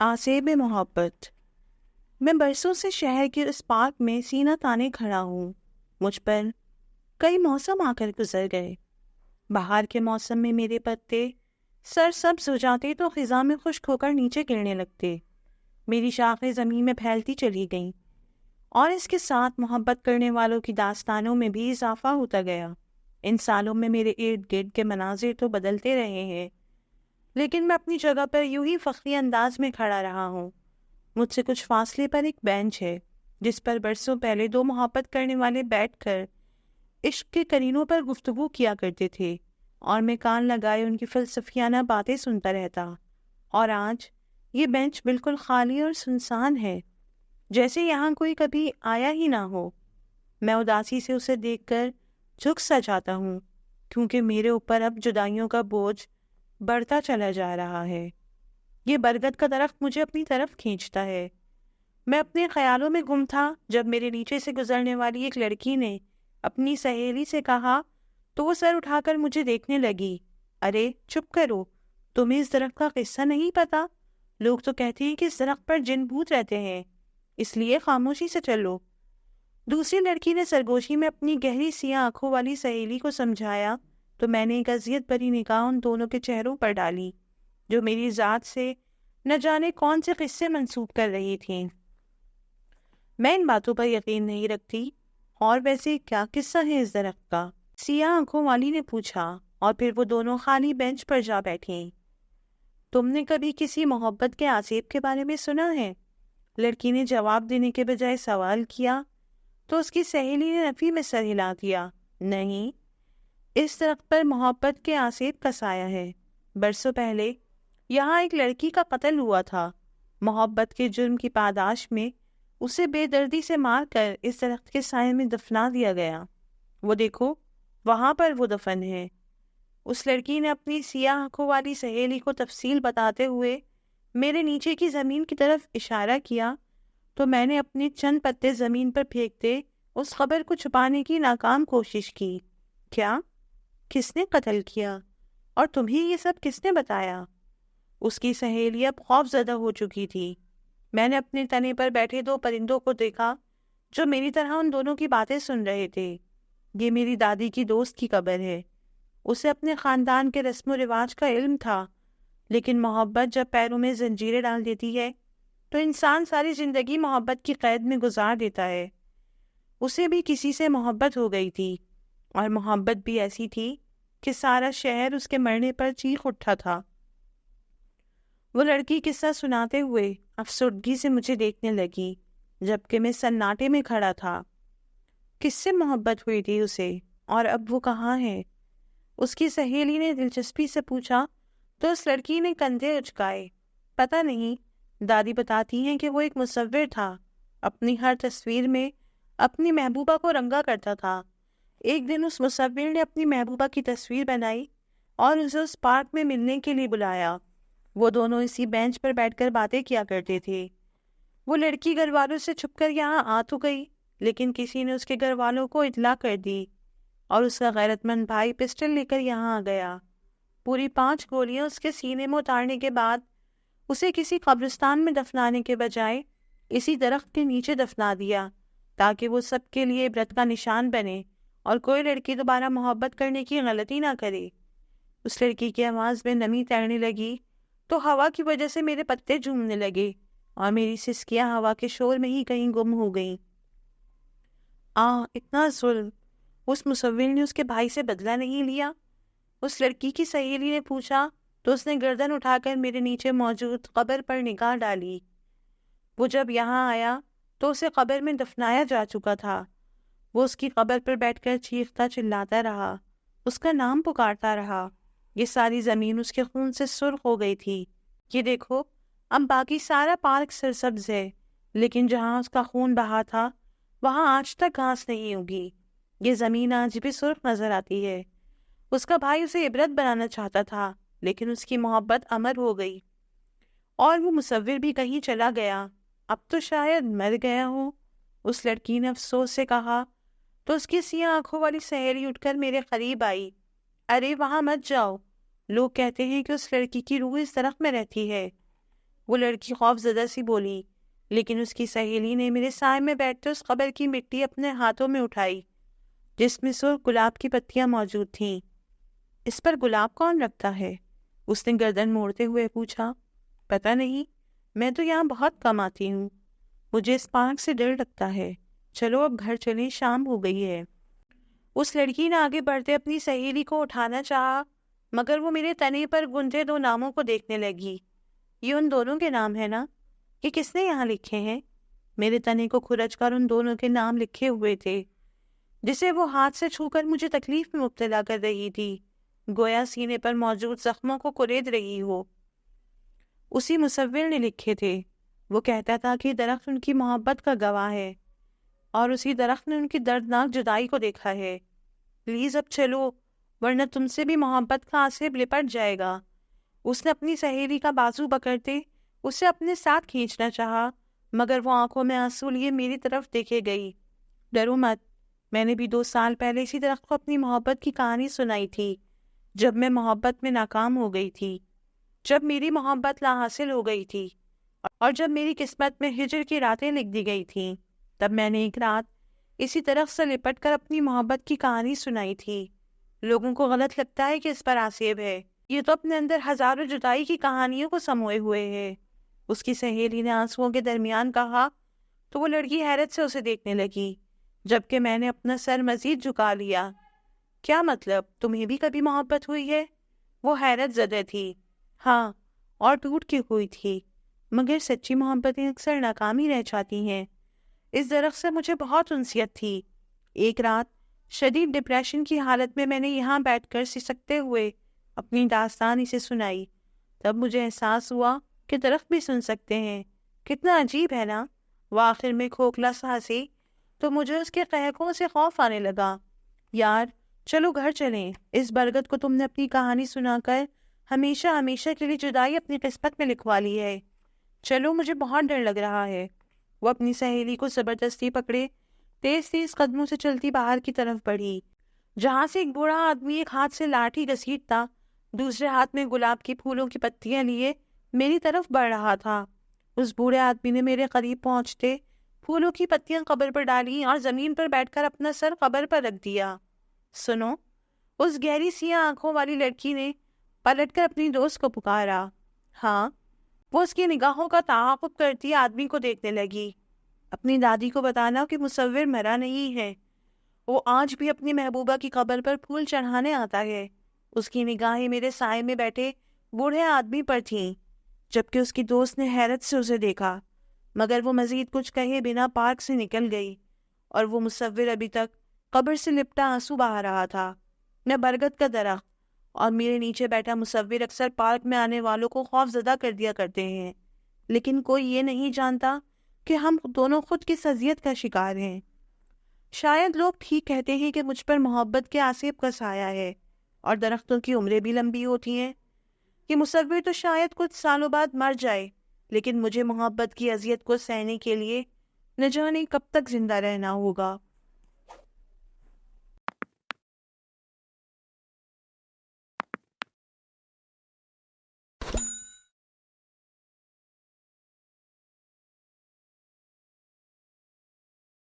آسیب محبت۔ میں برسوں سے شہر کے اس پارک میں سینہ تانے کھڑا ہوں۔ مجھ پر کئی موسم آ کر گزر گئے۔ بہار کے موسم میں میرے پتے سرسبز ہو جاتے تو خزاں میں خشک ہو کر نیچے گرنے لگتے۔ میری شاخیں زمین میں پھیلتی چلی گئیں اور اس کے ساتھ محبت کرنے والوں کی داستانوں میں بھی اضافہ ہوتا گیا۔ ان سالوں میں میرے ارد گرد کے مناظر تو بدلتے رہے ہیں، لیکن میں اپنی جگہ پر یوں ہی فخری انداز میں کھڑا رہا ہوں۔ مجھ سے کچھ فاصلے پر ایک بینچ ہے جس پر برسوں پہلے دو محبت کرنے والے بیٹھ کر عشق کے قرینوں پر گفتگو کیا کرتے تھے اور میں کان لگائے ان کی فلسفیانہ باتیں سنتا رہتا۔ اور آج یہ بینچ بالکل خالی اور سنسان ہے، جیسے یہاں کوئی کبھی آیا ہی نہ ہو۔ میں اداسی سے اسے دیکھ کر جھک سا جاتا ہوں، کیونکہ میرے اوپر اب جدائیوں کا بوجھ بڑھتا چلا جا رہا ہے۔ یہ برگد کا درخت مجھے اپنی طرف کھینچتا ہے۔ میں اپنے خیالوں میں گم تھا جب میرے نیچے سے گزرنے والی ایک لڑکی نے اپنی سہیلی سے کہا تو وہ سر اٹھا کر مجھے دیکھنے لگی۔ ارے چپ کرو، تمہیں اس درخت کا قصہ نہیں پتا؟ لوگ تو کہتے ہیں کہ اس درخت پر جن بھوت رہتے ہیں، اس لیے خاموشی سے چلو۔ دوسری لڑکی نے سرگوشی میں اپنی گہری سیاہ آنکھوں والی سہیلی کو سمجھایا تو میں نے ایک اذیت بھری نگاہ ان دونوں کے چہروں پر ڈالی جو میری ذات سے نہ جانے کون سے قصے منسوب کر رہی تھیں۔ میں ان باتوں پر یقین نہیں رکھتی۔ اور ویسے کیا قصہ ہے اس درخت کا؟ سیاہ آنکھوں والی نے پوچھا، اور پھر وہ دونوں خالی بینچ پر جا بیٹھیں۔ تم نے کبھی کسی محبت کے آسیب کے بارے میں سنا ہے؟ لڑکی نے جواب دینے کے بجائے سوال کیا تو اس کی سہیلی نے نفی میں سر ہلا دیا۔ نہیں، اس درخت پر محبت کے آسیب کا سایہ ہے۔ برسوں پہلے یہاں ایک لڑکی کا قتل ہوا تھا۔ محبت کے جرم کی پاداش میں اسے بے دردی سے مار کر اس درخت کے سائے میں دفنا دیا گیا۔ وہ دیکھو، وہاں پر وہ دفن ہے۔ اس لڑکی نے اپنی سیاہ آنکھوں والی سہیلی کو تفصیل بتاتے ہوئے میرے نیچے کی زمین کی طرف اشارہ کیا تو میں نے اپنے چند پتے زمین پر پھینکتے اس خبر کو چھپانے کی ناکام کوشش کی۔ کیا؟ کس نے قتل کیا؟ اور تمہیں یہ سب کس نے بتایا؟ اس کی سہیلی اب خوف زدہ ہو چکی تھی۔ میں نے اپنے تنے پر بیٹھے دو پرندوں کو دیکھا جو میری طرح ان دونوں کی باتیں سن رہے تھے۔ یہ میری دادی کی دوست کی قبر ہے۔ اسے اپنے خاندان کے رسم و رواج کا علم تھا، لیکن محبت جب پیروں میں زنجیریں ڈال دیتی ہے تو انسان ساری زندگی محبت کی قید میں گزار دیتا ہے۔ اسے بھی کسی سے محبت ہو گئی تھی، اور محبت بھی ایسی تھی کہ سارا شہر اس کے مرنے پر چیخ اٹھا تھا۔ وہ لڑکی قصہ سناتے ہوئے افسردگی سے مجھے دیکھنے لگی، جبکہ میں سناٹے میں کھڑا تھا۔ کس سے محبت ہوئی تھی اسے، اور اب وہ کہاں ہے؟ اس کی سہیلی نے دلچسپی سے پوچھا تو اس لڑکی نے کندھے اچکائے۔ پتہ نہیں، دادی بتاتی ہیں کہ وہ ایک مصور تھا، اپنی ہر تصویر میں اپنی محبوبہ کو رنگا کرتا تھا۔ ایک دن اس مصور نے اپنی محبوبہ کی تصویر بنائی اور اسے اس پارک میں ملنے کے لیے بلایا۔ وہ دونوں اسی بینچ پر بیٹھ کر باتیں کیا کرتے تھے۔ وہ لڑکی گھر والوں سے چھپ کر یہاں آ تو گئی، لیکن کسی نے اس کے گھر والوں کو اطلاع کر دی اور اس کا غیرت مند بھائی پسٹل لے کر یہاں آ گیا۔ پوری 5 گولیاں اس کے سینے میں اتارنے کے بعد اسے کسی قبرستان میں دفنانے کے بجائے اسی درخت کے نیچے دفنا دیا تاکہ وہ سب کے لیے عبرت کا نشان بنے اور کوئی لڑکی دوبارہ محبت کرنے کی غلطی نہ کرے۔ اس لڑکی کی آواز میں نمی تیرنے لگی تو ہوا کی وجہ سے میرے پتے جھومنے لگے اور میری سسکیاں ہوا کے شور میں ہی کہیں گم ہو گئیں۔ اتنا ظلم! اس مصور نے اس کے بھائی سے بدلہ نہیں لیا؟ اس لڑکی کی سہیلی نے پوچھا تو اس نے گردن اٹھا کر میرے نیچے موجود قبر پر نگاہ ڈالی۔ وہ جب یہاں آیا تو اسے قبر میں دفنایا جا چکا تھا۔ وہ اس کی قبر پر بیٹھ کر چیختا چلاتا رہا، اس کا نام پکارتا رہا۔ یہ ساری زمین اس کے خون سے سرخ ہو گئی تھی۔ یہ دیکھو، اب باقی سارا پارک سرسبز ہے، لیکن جہاں اس کا خون بہا تھا وہاں آج تک گھاس نہیں اگی۔ یہ زمین آج بھی سرخ نظر آتی ہے۔ اس کا بھائی اسے عبرت بنانا چاہتا تھا، لیکن اس کی محبت امر ہو گئی، اور وہ مصور بھی کہیں چلا گیا۔ اب تو شاید مر گیا ہو، اس لڑکی نے افسوس سے کہا تو اس کی سیاہ آنکھوں والی سہیلی اٹھ کر میرے قریب آئی۔ ارے وہاں مت جاؤ، لوگ کہتے ہیں کہ اس لڑکی کی روح اس درخت میں رہتی ہے۔ وہ لڑکی خوف زدہ سی بولی، لیکن اس کی سہیلی نے میرے سائے میں بیٹھتے اس قبر کی مٹی اپنے ہاتھوں میں اٹھائی جس میں سرخ گلاب کی پتیاں موجود تھیں۔ اس پر گلاب کون رکھتا ہے؟ اس نے گردن موڑتے ہوئے پوچھا۔ پتہ نہیں، میں تو یہاں بہت کم آتی ہوں، مجھے اس پارک سے ڈر لگتا ہے۔ چلو اب گھر چلیں، شام ہو گئی ہے۔ اس لڑکی نے آگے بڑھتے اپنی سہیلی کو اٹھانا چاہا، مگر وہ میرے تنے پر گنجے 2 ناموں کو دیکھنے لگی۔ یہ ان دونوں کے نام ہیں نا؟ یہ کس نے یہاں لکھے ہیں؟ میرے تنے کو کھرچ کر ان دونوں کے نام لکھے ہوئے تھے، جسے وہ ہاتھ سے چھو کر مجھے تکلیف میں مبتلا کر رہی تھی، گویا سینے پر موجود زخموں کو کلید رہی ہو۔ اسی مصور نے لکھے تھے۔ وہ کہتا تھا کہ درخت ان کی محبت کا گواہ ہے اور اسی درخت نے ان کی دردناک جدائی کو دیکھا ہے۔ پلیز اب چلو، ورنہ تم سے بھی محبت کا آصف لپٹ جائے گا۔ اس نے اپنی سہیلی کا بازو پکڑتے اسے اپنے ساتھ کھینچنا چاہا، مگر وہ آنکھوں میں آنسو لیے میری طرف دیکھے گئی۔ ڈرو مت، میں نے بھی 2 سال پہلے اسی درخت کو اپنی محبت کی کہانی سنائی تھی، جب میں محبت میں ناکام ہو گئی تھی، جب میری محبت لا حاصل ہو گئی تھی، اور جب میری قسمت میں ہجر کی راتیں لکھ دی گئی تھیں، تب میں نے ایک رات اسی درخت سے لپٹ کر اپنی محبت کی کہانی سنائی تھی۔ لوگوں کو غلط لگتا ہے کہ اس پر آصف ہے، یہ تو اپنے اندر ہزاروں جدائی کی کہانیوں کو سموئے ہوئے ہے۔ اس کی سہیلی نے آنسوؤں کے درمیان کہا تو وہ لڑکی حیرت سے اسے دیکھنے لگی، جبکہ میں نے اپنا سر مزید جھکا لیا۔ کیا مطلب، تمہیں بھی کبھی محبت ہوئی ہے؟ وہ حیرت زدہ تھی۔ ہاں، اور ٹوٹ کے ہوئی تھی، مگر سچی محبتیں اکثر ناکامی رہ جاتی ہیں۔ اس درخت سے مجھے بہت انسیت تھی۔ ایک رات شدید ڈپریشن کی حالت میں میں نے یہاں بیٹھ کر سسکتے ہوئے اپنی داستان اسے سنائی، تب مجھے احساس ہوا کہ درخت بھی سن سکتے ہیں۔ کتنا عجیب ہے نا؟ وہ آخر میں کھوکھلا سا ہنسی تو مجھے اس کے قہقہوں سے خوف آنے لگا۔ یار چلو گھر چلیں، اس برگد کو تم نے اپنی کہانی سنا کر ہمیشہ ہمیشہ کے لیے جدائی اپنی قسمت میں لکھوا لی ہے۔ چلو، مجھے بہت ڈر لگ رہا ہے۔ وہ اپنی سہیلی کو زبردستی پکڑے تیز تیز قدموں سے چلتی باہر کی طرف بڑھی، جہاں سے ایک بوڑھا آدمی ایک ہاتھ سے لاٹھی گھسیٹتا دوسرے ہاتھ میں گلاب کی پھولوں کی پتیاں لیے میری طرف بڑھ رہا تھا۔ اس بوڑھے آدمی نے میرے قریب پہنچتے پھولوں کی پتیاں قبر پر ڈالی اور زمین پر بیٹھ کر اپنا سر قبر پر رکھ دیا۔ سنو، اس گہری سیاہ آنکھوں والی لڑکی نے پلٹ کر اپنی دوست کو پکارا۔ ہاں، وہ اس کی نگاہوں کا تعاقب کرتی آدمی کو دیکھنے لگی۔ اپنی دادی کو بتانا کہ مصور مرا نہیں ہے، وہ آج بھی اپنی محبوبہ کی قبر پر پھول چڑھانے آتا ہے۔ اس کی نگاہیں میرے سائے میں بیٹھے بوڑھے آدمی پر تھیں، جبکہ اس کی دوست نے حیرت سے اسے دیکھا، مگر وہ مزید کچھ کہے بنا پارک سے نکل گئی، اور وہ مصور ابھی تک قبر سے لپٹا آنسو بہا رہا تھا۔ میں برگد کا درخت اور میرے نیچے بیٹھا مصور اکثر پارک میں آنے والوں کو خوف زدہ کر دیا کرتے ہیں، لیکن کوئی یہ نہیں جانتا کہ ہم دونوں خود کس اذیت کا شکار ہیں۔ شاید لوگ ٹھیک کہتے ہیں کہ مجھ پر محبت کے آصف کا سایہ ہے اور درختوں کی عمریں بھی لمبی ہوتی ہیں۔ یہ مصور تو شاید کچھ سالوں بعد مر جائے، لیکن مجھے محبت کی اذیت کو سہنے کے لیے نہ جانے کب تک زندہ رہنا ہوگا۔